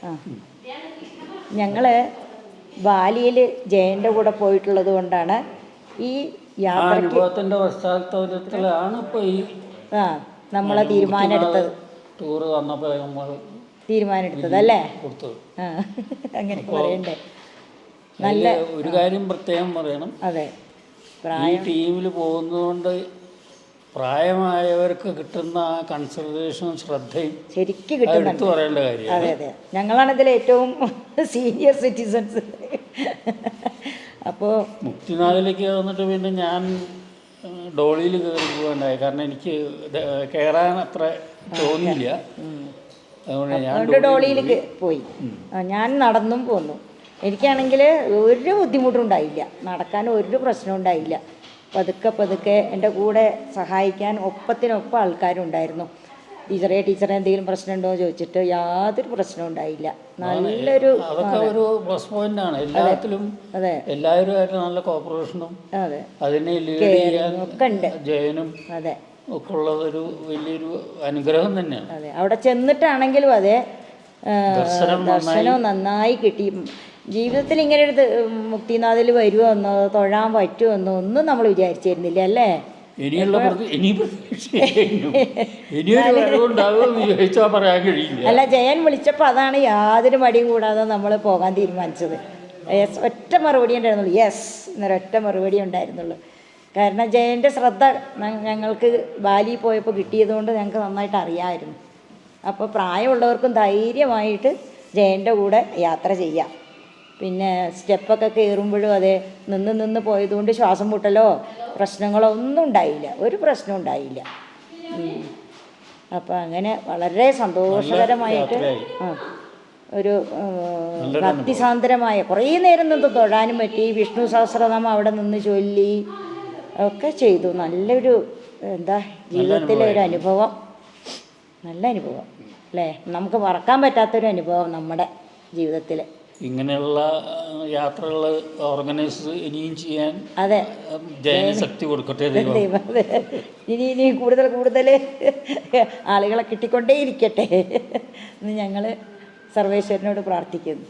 ആ ഞങ്ങൾ ബാലിയിൽ ജയൻ്റെ കൂടെ പോയിട്ടുള്ളത് കൊണ്ടാണ് ഈ അനുഭവത്തിൻ്റെ പശ്ചാത്തലത്തിലാണ് ഇപ്പോൾ ഈ നമ്മളെ തീരുമാനമെടുത്തത്. ടൂറ് വന്നപ്പോൾ നമ്മൾ തീരുമാനമെടുത്തത് അല്ലേ? അങ്ങനെ പറയണ്ടേ. നല്ല ഒരു കാര്യം പ്രത്യേകം പറയണം. അതെ, ഈ ടീമിൽ പോകുന്നതുകൊണ്ട് പ്രായമായവർക്ക് കിട്ടുന്ന കൺസിഡറേഷനും ശ്രദ്ധയും ശരിക്കും കിട്ടുന്നുണ്ട്. പറയേണ്ട കാര്യം. അതെ അതെ, ഞങ്ങളാണ് ഇതിൽ ഏറ്റവും സീനിയർ സിറ്റിസൺസ്. അപ്പോൾ മുക്തിനാഥിലേക്ക് വന്നിട്ട് പിന്നെ ഞാൻ ഡോളിയിൽ കയറി പോകണ്ടായി. കാരണം എനിക്ക് കയറാൻ അത്ര തോന്നിയില്ല. അതുകൊണ്ട് ഡോളിയിൽ പോയി. ഞാൻ നടന്നും പോന്നു. എനിക്കാണെങ്കിൽ ഒരു ബുദ്ധിമുട്ടും ഉണ്ടായില്ല, നടക്കാൻ ഒരു പ്രശ്നവും ഉണ്ടായില്ല. പതുക്കെ പതുക്കെ എൻ്റെ കൂടെ സഹായിക്കാൻ ഒപ്പത്തിനൊപ്പം ആൾക്കാരുണ്ടായിരുന്നു. ടീച്ചറെ എന്തെങ്കിലും പ്രശ്നമുണ്ടോ എന്ന് ചോദിച്ചിട്ട് യാതൊരു പ്രശ്നവും ഉണ്ടായില്ല. നല്ലൊരു പ്ലസ് പോയിന്റ് ആണ് എല്ലാത്തിലും. അതെ, എല്ലാവരുമായിട്ട് നല്ല കോപ്പറേഷനും അതെ അതിനെ ലീഡ് ചെയ്യാൻ ഒക്കെ ഉണ്ട്. ജയനും അതെ ഒക്കെ ഉള്ളതൊരു വലിയൊരു അനുഗ്രഹം തന്നെയാണ്. അതെ, അവിടെ ചെന്നിട്ടാണെങ്കിലും അതെ ദർശനം നന്നായി കിട്ടി. ജീവിതത്തിൽ ഇങ്ങനെ ഒരു മുക്തിനാഥിൽ വരുമെന്നോ തൊഴാൻ പറ്റുമെന്നോ ഒന്നും നമ്മൾ വിചാരിച്ചിരുന്നില്ല അല്ലേ? അല്ല, ജയൻ വിളിച്ചപ്പോൾ അതാണ് യാതൊരു മടിയും കൂടാതെ നമ്മൾ പോകാൻ തീരുമാനിച്ചത്. ഒറ്റ മറുപടി ഉണ്ടായിരുന്നുള്ളൂ, യെസ് എന്നൊരൊറ്റ മറുപടി ഉണ്ടായിരുന്നുള്ളൂ. കാരണം ജയൻ്റെ ശ്രദ്ധ ഞങ്ങൾക്ക് ബാലി പോയപ്പോൾ കിട്ടിയതുകൊണ്ട് ഞങ്ങൾക്ക് നന്നായിട്ട് അറിയാമായിരുന്നു. അപ്പോൾ പ്രായമുള്ളവർക്കും ധൈര്യമായിട്ട് ജയൻ്റെ കൂടെ യാത്ര ചെയ്യാം. പിന്നെ സ്റ്റെപ്പൊക്കെ കയറുമ്പോഴും അതെ നിന്ന് പോയതുകൊണ്ട് ശ്വാസം മുട്ടലോ പ്രശ്നങ്ങളോ ഒന്നും ഉണ്ടായില്ല, ഒരു പ്രശ്നവും ഉണ്ടായില്ല. അപ്പം അങ്ങനെ വളരെ സന്തോഷകരമായിട്ട് ഒരു ഭക്തിസാന്ദ്രമായ കുറേ നേരം നിന്ന് തൊഴാനും പറ്റി. വിഷ്ണു സഹസ്രനാമം അവിടെ നിന്ന് ചൊല്ലി ഒക്കെ ചെയ്തു. നല്ലൊരു ജീവിതത്തിലെ ഒരു അനുഭവം, നല്ല അനുഭവം അല്ലേ? നമുക്ക് മറക്കാൻ പറ്റാത്തൊരു അനുഭവം നമ്മുടെ ജീവിതത്തിൽ. ഇങ്ങനെയുള്ള യാത്രകൾ ഓർഗനൈസ് ഇനിയും ചെയ്യാൻ അതെ ജയന് ശക്തി കൊടുക്കട്ടെ ദൈവം. ഇനി കൂടുതൽ ആളുകളെ കിട്ടിക്കൊണ്ടേ ഇരിക്കട്ടെ എന്ന് ഞങ്ങൾ സർവേശ്വരനോട് പ്രാർത്ഥിക്കുന്നു.